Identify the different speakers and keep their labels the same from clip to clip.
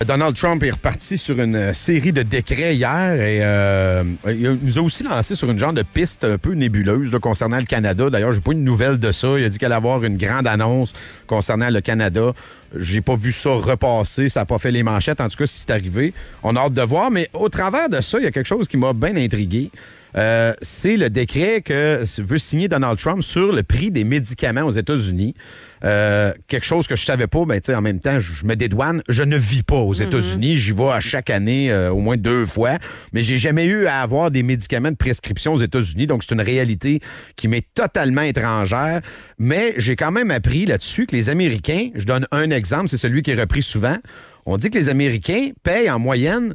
Speaker 1: Donald Trump est reparti sur une série de décrets hier et il nous a aussi lancé sur une genre de piste un peu nébuleuse là, concernant le Canada. D'ailleurs, j'ai pas une nouvelle de ça. Il a dit qu'elle allait avoir une grande annonce concernant le Canada. J'ai pas vu ça repasser. Ça n'a pas fait les manchettes. En tout cas, si c'est arrivé, on a hâte de voir. Mais au travers de ça, il y a quelque chose qui m'a bien intrigué. C'est le décret que veut signer Donald Trump sur le prix des médicaments aux États-Unis. Quelque chose que je savais pas, ben, en même temps, je me dédouane. Je ne vis pas aux États-Unis. J'y vais à chaque année au moins 2 fois. Mais j'ai jamais eu à avoir des médicaments de prescription aux États-Unis. Donc, c'est une réalité qui m'est totalement étrangère. Mais j'ai quand même appris là-dessus que les Américains, je donne un exemple, c'est celui qui est repris souvent. On dit que les Américains payent en moyenne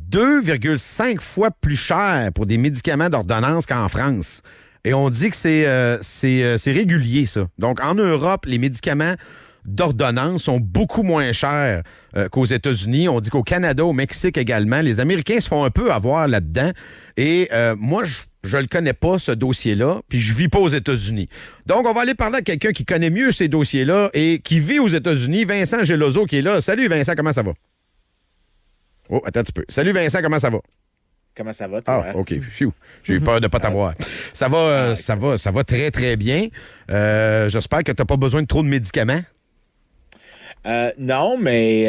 Speaker 1: 2,5 fois plus cher pour des médicaments d'ordonnance qu'en France. Et on dit que c'est régulier, ça. Donc, en Europe, les médicaments d'ordonnance sont beaucoup moins chers qu'aux États-Unis. On dit qu'au Canada, au Mexique également, les Américains se font un peu avoir là-dedans. Et moi, je le connais pas, ce dossier-là, puis je vis pas aux États-Unis. Donc, on va aller parler à quelqu'un qui connaît mieux ces dossiers-là et qui vit aux États-Unis, Vincent Geloso, qui est là. Salut, Vincent, comment ça va? Oh, attends un petit peu. Salut, Vincent, comment ça va?
Speaker 2: Comment ça va, toi?
Speaker 1: Ah, OK. Phew. J'ai eu peur de ne pas t'avoir. Ça va très, très bien. J'espère que tu n'as pas besoin de trop de médicaments.
Speaker 2: Non, mais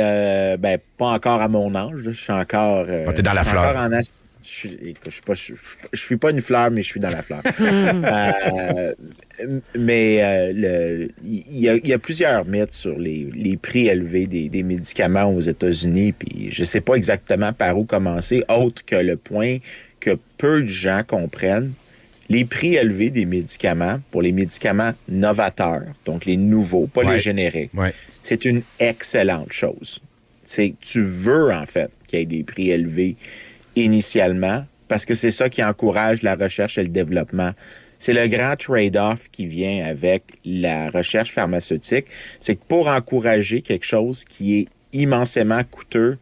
Speaker 2: pas encore à mon âge. Je suis encore...
Speaker 1: t'es dans la fleur.
Speaker 2: Je suis pas une fleur, mais je suis dans la fleur. Il y a plusieurs mythes sur les prix élevés des médicaments aux États-Unis, puis je sais pas exactement par où commencer, autre que le point que peu de gens comprennent. Les prix élevés des médicaments, pour les médicaments novateurs, donc les nouveaux, pas les génériques, c'est une excellente chose. Tu veux, en fait, qu'il y ait des prix élevés initialement, parce que c'est ça qui encourage la recherche et le développement. C'est le grand trade-off qui vient avec la recherche pharmaceutique. C'est que pour encourager quelque chose qui est immensément coûteux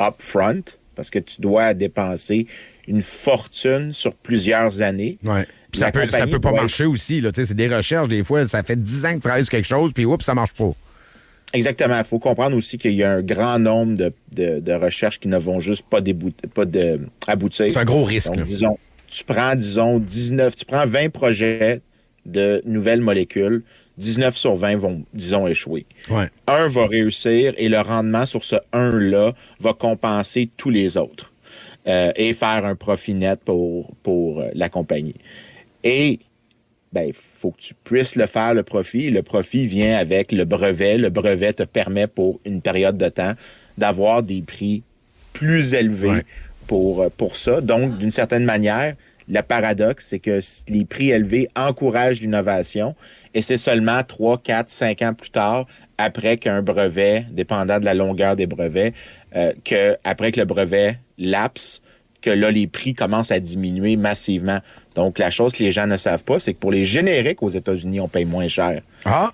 Speaker 2: upfront, parce que tu dois dépenser une fortune sur plusieurs années.
Speaker 1: Ouais. Puis ça peut pas marcher aussi. Là. C'est des recherches, des fois, ça fait 10 ans que tu travailles sur quelque chose, puis oups, ça marche pas.
Speaker 2: Exactement. Il faut comprendre aussi qu'il y a un grand nombre de recherches qui ne vont juste pas aboutir.
Speaker 1: C'est un gros risque.
Speaker 2: Donc, tu prends 20 projets de nouvelles molécules, 19 sur 20 vont, échouer.
Speaker 1: Ouais.
Speaker 2: Un va réussir et le rendement sur ce 1-là va compenser tous les autres et faire un profit net pour la compagnie. Et il faut que tu puisses le faire, le profit. Le profit vient avec le brevet. Le brevet te permet pour une période de temps d'avoir des prix plus élevés pour ça. Donc, d'une certaine manière, le paradoxe, c'est que les prix élevés encouragent l'innovation et c'est seulement 3, 4, 5 ans plus tard, après qu'un brevet, dépendant de la longueur des brevets, après que le brevet lapse, que là, les prix commencent à diminuer massivement. Donc, la chose que les gens ne savent pas, c'est que pour les génériques aux États-Unis, on paye moins cher.
Speaker 1: Ah!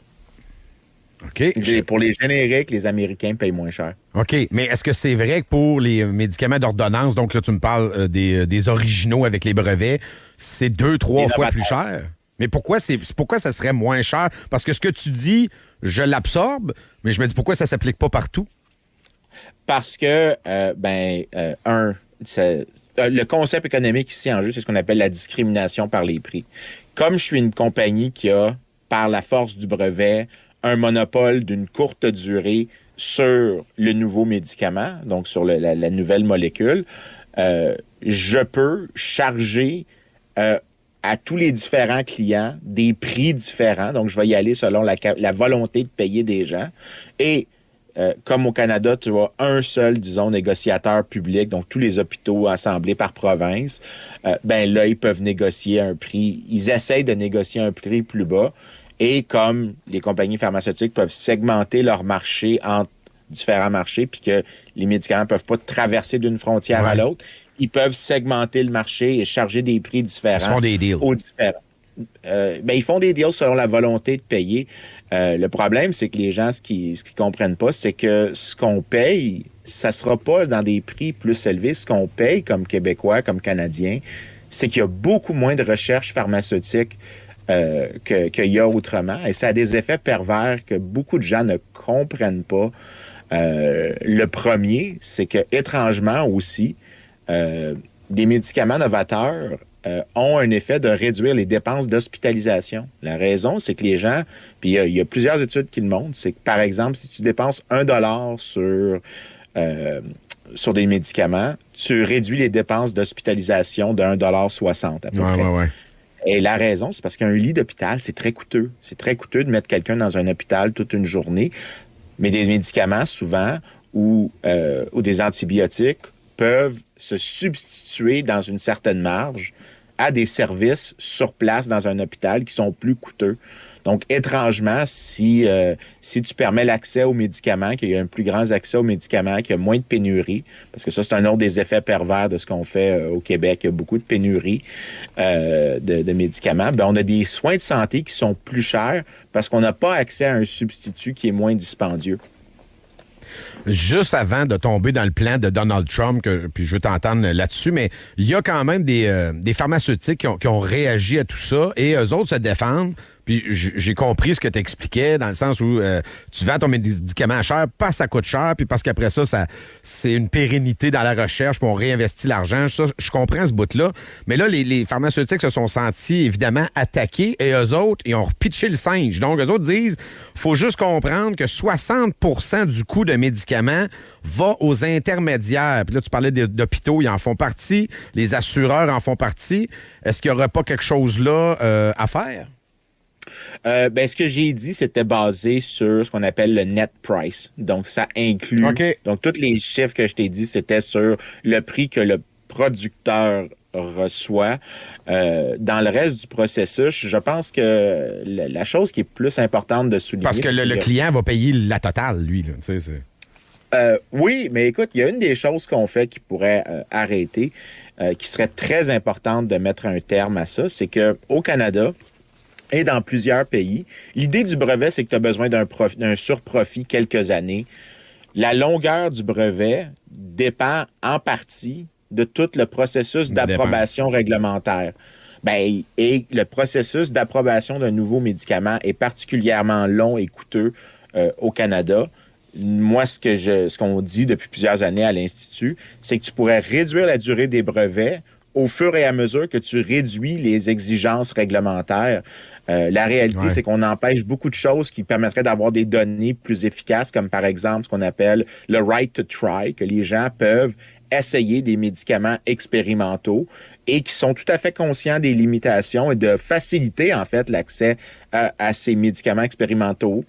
Speaker 1: OK.
Speaker 2: Pour les génériques, les Américains payent moins cher.
Speaker 1: OK. Mais est-ce que c'est vrai que pour les médicaments d'ordonnance, donc là, tu me parles des originaux avec les brevets, c'est 2-3 fois plus cher? Mais pourquoi ça serait moins cher? Parce que ce que tu dis, je l'absorbe, mais je me dis pourquoi ça s'applique pas partout?
Speaker 2: Parce que, le concept économique ici en jeu, c'est ce qu'on appelle la discrimination par les prix. Comme je suis une compagnie qui a, par la force du brevet, un monopole d'une courte durée sur le nouveau médicament, donc sur la nouvelle molécule, je peux charger à tous les différents clients des prix différents. Donc, je vais y aller selon la volonté de payer des gens. Et comme au Canada, tu as un seul, négociateur public, donc tous les hôpitaux assemblés par province, là, ils peuvent négocier un prix. Ils essayent de négocier un prix plus bas. Et comme les compagnies pharmaceutiques peuvent segmenter leur marché entre différents marchés, puis que les médicaments ne peuvent pas traverser d'une frontière à l'autre, ils peuvent segmenter le marché et charger des prix différents.
Speaker 1: Ils font des deals.
Speaker 2: Aux différents. Ils font des deals selon la volonté de payer. Le problème, c'est que les gens, ce qu'ils comprennent pas, c'est que ce qu'on paye, ça sera pas dans des prix plus élevés. Ce qu'on paye comme Québécois, comme Canadiens, c'est qu'il y a beaucoup moins de recherche pharmaceutique qu'il y a autrement. Et ça a des effets pervers que beaucoup de gens ne comprennent pas. Le premier, c'est que étrangement aussi, des médicaments novateurs ont un effet de réduire les dépenses d'hospitalisation. La raison, c'est que les gens, puis il y a plusieurs études qui le montrent, c'est que, par exemple, si tu dépenses $1 sur des médicaments, tu réduis les dépenses d'hospitalisation de $1,60 à peu près.
Speaker 1: Ouais.
Speaker 2: Et la raison, c'est parce qu'un lit d'hôpital, c'est très coûteux. C'est très coûteux de mettre quelqu'un dans un hôpital toute une journée. Mais des médicaments, souvent, ou des antibiotiques, peuvent se substituer dans une certaine marge à des services sur place dans un hôpital qui sont plus coûteux. Donc, étrangement, si tu permets l'accès aux médicaments, qu'il y a un plus grand accès aux médicaments, qu'il y a moins de pénurie, parce que ça, c'est un autre des effets pervers de ce qu'on fait au Québec. Il y a beaucoup de pénurie de médicaments. Bien, on a des soins de santé qui sont plus chers parce qu'on n'a pas accès à un substitut qui est moins dispendieux.
Speaker 1: Juste avant de tomber dans le plan de Donald Trump, puis je veux t'entendre là-dessus, mais il y a quand même des pharmaceutiques qui ont réagi à tout ça et eux autres se défendent. Puis j'ai compris ce que tu expliquais dans le sens où tu vends ton médicament cher parce que ça coûte cher, puis parce qu'après ça, c'est une pérennité dans la recherche, puis on réinvestit l'argent. Ça, je comprends ce bout-là. Mais là, les pharmaceutiques se sont sentis évidemment attaqués et eux autres, ils ont repitché le singe. Donc, eux autres disent, faut juste comprendre que 60% du coût de médicaments va aux intermédiaires. Puis là, tu parlais d'hôpitaux, ils en font partie. Les assureurs en font partie. Est-ce qu'il n'y aurait pas quelque chose là à faire?
Speaker 2: Ce que j'ai dit, c'était basé sur ce qu'on appelle le net price. Donc, ça inclut...
Speaker 1: Okay.
Speaker 2: Donc, tous les chiffres que je t'ai dit, c'était sur le prix que le producteur reçoit. Dans le reste du processus, je pense que la chose qui est plus importante de souligner...
Speaker 1: Parce que le client va payer la totale, lui. Là, tu sais,
Speaker 2: oui, mais écoute, il y a une des choses qu'on fait qui pourrait arrêter, qui serait très importante de mettre un terme à ça, c'est qu'au Canada... et dans plusieurs pays. L'idée du brevet, c'est que tu as besoin d'un surprofit quelques années. La longueur du brevet dépend en partie de tout le processus d'approbation réglementaire. Et le processus d'approbation d'un nouveau médicament est particulièrement long et coûteux au Canada. Moi, ce qu'on dit depuis plusieurs années à l'Institut, c'est que tu pourrais réduire la durée des brevets au fur et à mesure que tu réduis les exigences réglementaires. La réalité, c'est qu'on empêche beaucoup de choses qui permettraient d'avoir des données plus efficaces, comme par exemple ce qu'on appelle le right to try, que les gens peuvent essayer des médicaments expérimentaux et qui sont tout à fait conscients des limitations et de faciliter, en fait, l'accès à ces médicaments expérimentaux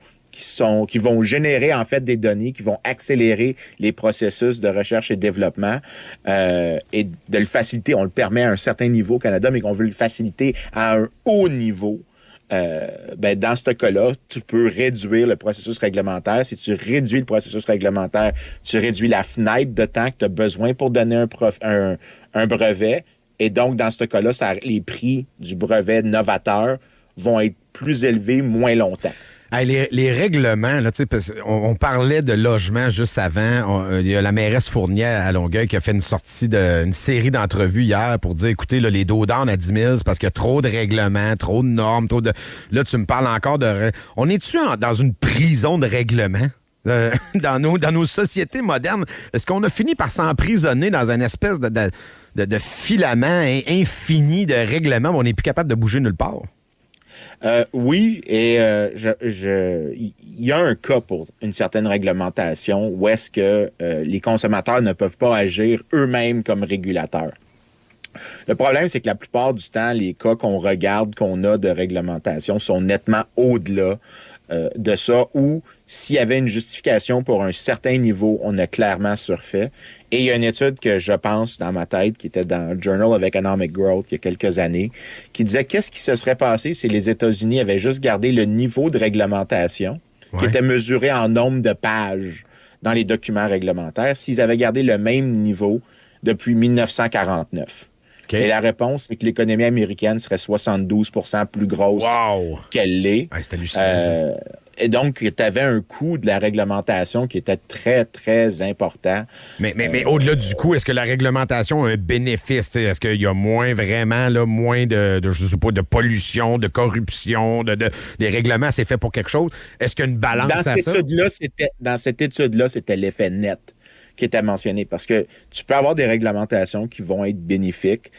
Speaker 2: qui vont générer, en fait, des données, qui vont accélérer les processus de recherche et développement et de le faciliter. On le permet à un certain niveau au Canada, mais qu'on veut le faciliter à un haut niveau. Dans ce cas-là, tu peux réduire le processus réglementaire. Si tu réduis le processus réglementaire, tu réduis la fenêtre de temps que tu as besoin pour donner un brevet. Et donc, dans ce cas-là, les prix du brevet novateur vont être plus élevés moins longtemps.
Speaker 1: Hey, les règlements, là, on parlait de logement juste avant. Il y a la mairesse Fournier à Longueuil qui a fait une série d'entrevues hier pour dire, écoutez, là, les dos down à 10 000, c'est parce qu'il y a trop de règlements, trop de normes, Là, tu me parles encore de... On est-tu dans une prison de règlements? Dans nos sociétés modernes, est-ce qu'on a fini par s'emprisonner dans une espèce de filament infini de règlements où on n'est plus capable de bouger nulle part?
Speaker 2: Oui, et il y a un cas pour une certaine réglementation où est-ce que les consommateurs ne peuvent pas agir eux-mêmes comme régulateurs. Le problème, c'est que la plupart du temps, les cas qu'on regarde, qu'on a de réglementation sont nettement au-delà de ça, ou s'il y avait une justification pour un certain niveau, on a clairement surfait. Et il y a une étude que je pense dans ma tête, qui était dans le Journal of Economic Growth il y a quelques années, qui disait qu'est-ce qui se serait passé si les États-Unis avaient juste gardé le niveau de réglementation, qui était mesuré en nombre de pages dans les documents réglementaires, s'ils avaient gardé le même niveau depuis 1949. Okay. Et la réponse, c'est que l'économie américaine serait 72% plus grosse qu'elle l'est.
Speaker 1: Ouais, c'est hallucinant.
Speaker 2: Et donc, tu avais un coût de la réglementation qui était très, très important.
Speaker 1: Mais au-delà du coût, est-ce que la réglementation a un bénéfice? T'sais? Est-ce qu'il y a moins vraiment, là, moins je sais pas, de pollution, de corruption, des règlements, c'est fait pour quelque chose? Est-ce qu'il y a une balance à ça?
Speaker 2: Dans cette étude-là, c'était l'effet net qui était mentionné, parce que tu peux avoir des réglementations qui vont être bénéfiques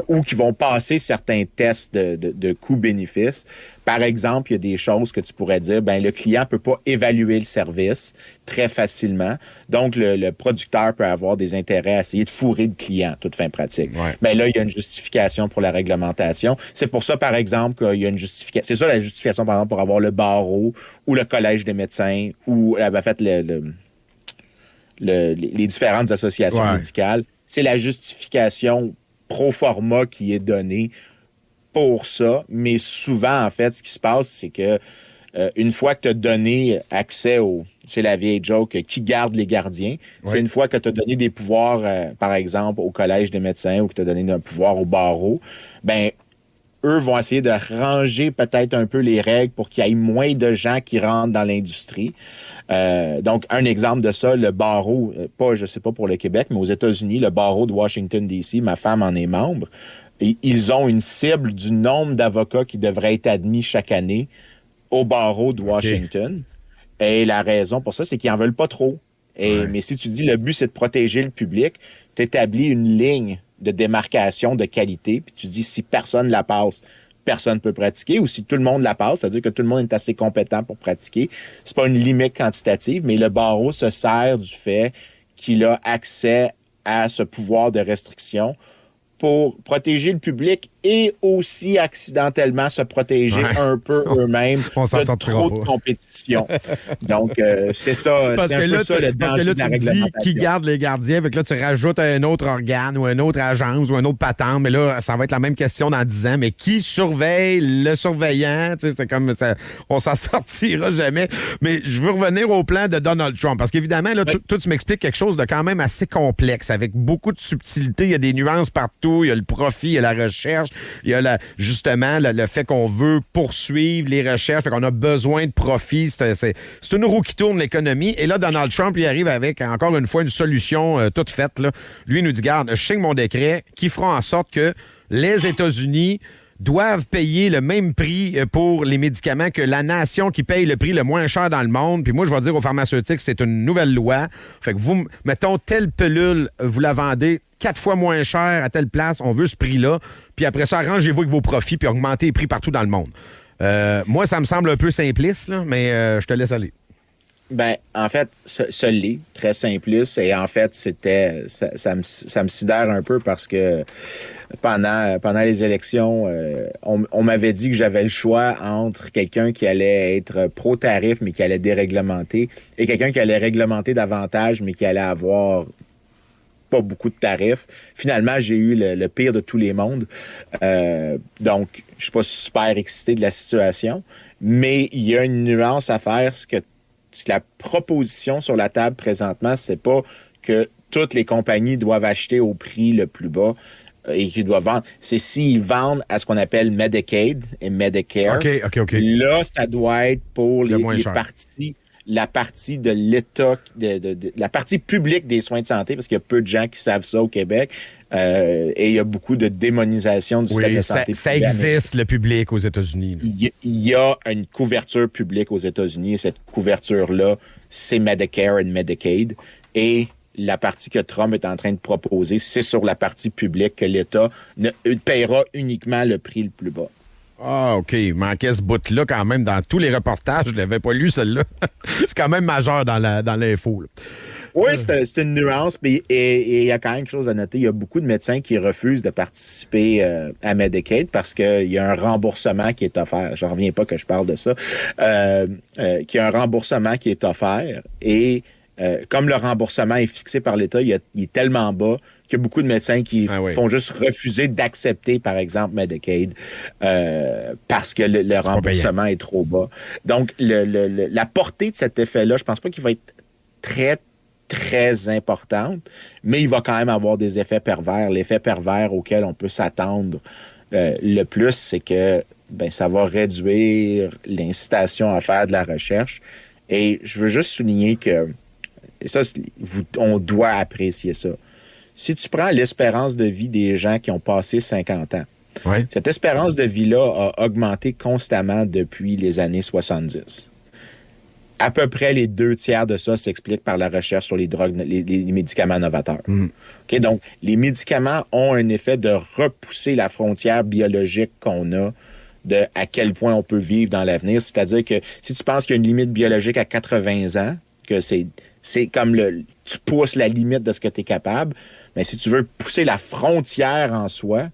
Speaker 2: ou qui vont passer certains tests de coût-bénéfice. Par exemple, il y a des choses que tu pourrais dire, le client ne peut pas évaluer le service très facilement, donc le producteur peut avoir des intérêts à essayer de fourrer le client, toute fin pratique.
Speaker 1: Ouais.
Speaker 2: Mais là, il y a une justification pour la réglementation. C'est pour ça, par exemple, qu'il y a une justification. C'est ça la justification, par exemple, pour avoir le barreau ou le collège des médecins ou, en fait, les différentes associations médicales. C'est la justification pro forma qui est donnée pour ça. Mais souvent, en fait, ce qui se passe, c'est que une fois que tu as donné accès c'est la vieille joke, qui garde les gardiens, c'est une fois que tu as donné des pouvoirs, par exemple, au collège des médecins ou que tu as donné un pouvoir au barreau, eux vont essayer de ranger peut-être un peu les règles pour qu'il y ait moins de gens qui rentrent dans l'industrie. Donc, un exemple de ça, le barreau, je sais pas pour le Québec, mais aux États-Unis, le barreau de Washington, D.C., ma femme en est membre, et ils ont une cible du nombre d'avocats qui devraient être admis chaque année au barreau de Washington. Et la raison pour ça, c'est qu'ils n'en veulent pas trop. Mais si tu dis le but, c'est de protéger le public, tu établis une ligne de démarcation de qualité, puis tu dis si personne la passe, personne ne peut pratiquer, ou si tout le monde la passe, c'est-à-dire que tout le monde est assez compétent pour pratiquer. C'est pas une limite quantitative, mais le barreau se sert du fait qu'il a accès à ce pouvoir de restriction pour protéger le public et aussi accidentellement se protéger un peu eux-mêmes de trop de compétition. Donc, c'est ça.
Speaker 1: Parce que là, tu dis qui garde les gardiens, fait que là, tu rajoutes un autre organe ou une autre agence ou un autre patente, mais là, ça va être la même question dans 10 ans. Mais qui surveille le surveillant? Tu sais, c'est comme ça, on s'en sortira jamais. Mais je veux revenir au plan de Donald Trump, parce qu'évidemment, là, toi, tu m'expliques quelque chose de quand même assez complexe, avec beaucoup de subtilité. Il y a des nuances partout. Il y a le profit, il y a la recherche, il y a justement le fait qu'on veut poursuivre les recherches, fait qu'on a besoin de profit. C'est une roue qui tourne l'économie. Et là, Donald Trump, il arrive avec, encore une fois, une solution toute faite. Là. Lui, il nous dit, garde, je signe mon décret qui fera en sorte que les États-Unis doivent payer le même prix pour les médicaments que la nation qui paye le prix le moins cher dans le monde. Puis moi, je vais dire aux pharmaceutiques, c'est une nouvelle loi. Fait que vous, mettons, telle pilule, vous la vendez 4 fois moins cher à telle place, on veut ce prix-là. Puis après ça, arrangez-vous avec vos profits puis augmentez les prix partout dans le monde. Moi, ça me semble un peu simpliste, là, mais je te laisse aller.
Speaker 2: En fait, ce l'est, très simpliste. Et en fait, ça me sidère un peu parce que pendant les élections, on m'avait dit que j'avais le choix entre quelqu'un qui allait être pro-tarif, mais qui allait déréglementer, et quelqu'un qui allait réglementer davantage, mais qui allait avoir pas beaucoup de tarifs. Finalement, j'ai eu le pire de tous les mondes. Donc, je suis pas super excité de la situation, mais il y a une nuance à faire, ce que la proposition sur la table présentement, c'est pas que toutes les compagnies doivent acheter au prix le plus bas et qu'ils doivent vendre. C'est s'ils vendent à ce qu'on appelle Medicaid et Medicare.
Speaker 1: OK.
Speaker 2: Là, ça doit être pour la partie de l'État, la partie publique des soins de santé, parce qu'il y a peu de gens qui savent ça au Québec. Et il y a beaucoup de démonisation du système de santé.
Speaker 1: Ça existe, le public aux États-Unis.
Speaker 2: Il y a une couverture publique aux États-Unis, et cette couverture-là, c'est Medicare et Medicaid. Et la partie que Trump est en train de proposer, c'est sur la partie publique que l'État paiera uniquement le prix le plus bas.
Speaker 1: Ah, OK. Il manquait ce bout-là quand même dans tous les reportages. Je ne l'avais pas lu, celle-là. C'est quand même majeur dans l'info. Là.
Speaker 2: Oui, c'est une nuance, mais il y a quand même quelque chose à noter. Il y a beaucoup de médecins qui refusent de participer à Medicaid parce qu'il y a un remboursement qui est offert. Je ne reviens pas que je parle de ça. Qu'il y a un remboursement qui est offert et comme le remboursement est fixé par l'État, il est tellement bas qu'il y a beaucoup de médecins qui font juste refuser d'accepter, par exemple, Medicaid parce que le remboursement est trop bas. Donc, la portée de cet effet-là, je pense pas qu'il va être très, très importante, mais il va quand même avoir des effets pervers. L'effet pervers auquel on peut s'attendre le plus, c'est que ça va réduire l'incitation à faire de la recherche. Et je veux juste souligner que, et ça, on doit apprécier ça. Si tu prends l'espérance de vie des gens qui ont passé 50 ans,
Speaker 1: Ouais.
Speaker 2: cette espérance de vie-là a augmenté constamment depuis les années 70. À peu près les 2/3 de ça s'explique par la recherche sur les drogues, les médicaments novateurs. OK, donc, les médicaments ont un effet de repousser la frontière biologique qu'on a de à quel point on peut vivre dans l'avenir. C'est-à-dire que si tu penses qu'il y a une limite biologique à 80 ans, que c'est comme tu pousses la limite de ce que tu es capable, mais si tu veux pousser la frontière en soi,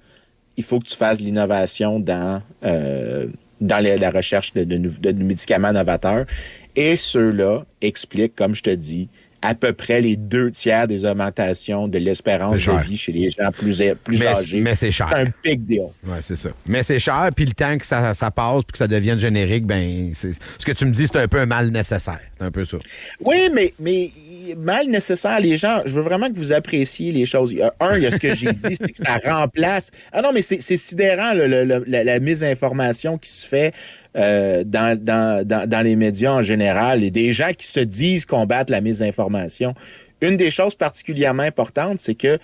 Speaker 2: il faut que tu fasses l'innovation dans la recherche de médicaments novateurs. Et ceux-là expliquent, comme je te dis, à peu près les 2/3 des augmentations de l'espérance de vie chez les gens plus âgés.
Speaker 1: Mais c'est cher.
Speaker 2: C'est un big deal.
Speaker 1: Oui, c'est ça. Mais c'est cher, puis le temps que ça passe puis que ça devienne générique, ce que tu me dis, c'est un peu un mal nécessaire. C'est un peu ça.
Speaker 2: Oui, mais mal nécessaire, les gens, je veux vraiment que vous appréciez les choses. Il y a ce que j'ai dit, c'est que ça remplace... Ah non, mais c'est sidérant, la misinformation qui se fait dans les médias en général et des gens qui se disent combattre la misinformation. Une des choses particulièrement importantes, c'est que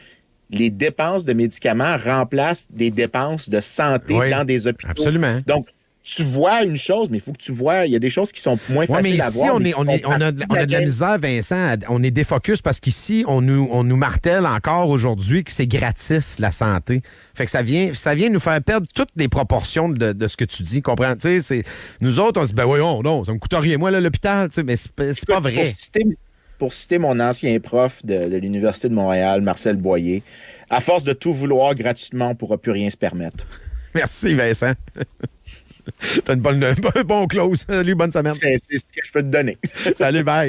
Speaker 2: les dépenses de médicaments remplacent des dépenses de santé dans des hôpitaux.
Speaker 1: Absolument.
Speaker 2: Donc, tu vois une chose, mais il faut que tu vois, il y a des choses qui sont moins faciles à voir.
Speaker 1: Mais ici, on a de la misère, Vincent. On est défocus parce qu'ici, on nous martèle encore aujourd'hui que c'est gratis, la santé. Fait que ça vient nous faire perdre toutes les proportions de ce que tu dis. Comprends? Nous autres, on se dit, voyons, non, ça me coûte rien, moi, là, l'hôpital. Mais c'est pas vrai.
Speaker 2: Pour citer mon ancien prof de l'Université de Montréal, Marcel Boyer, à force de tout vouloir gratuitement, on ne pourra plus rien se permettre.
Speaker 1: Merci, Vincent. T'as un bon close. Salut, bonne semaine.
Speaker 2: C'est ce que je peux te donner.
Speaker 1: Salut, bye.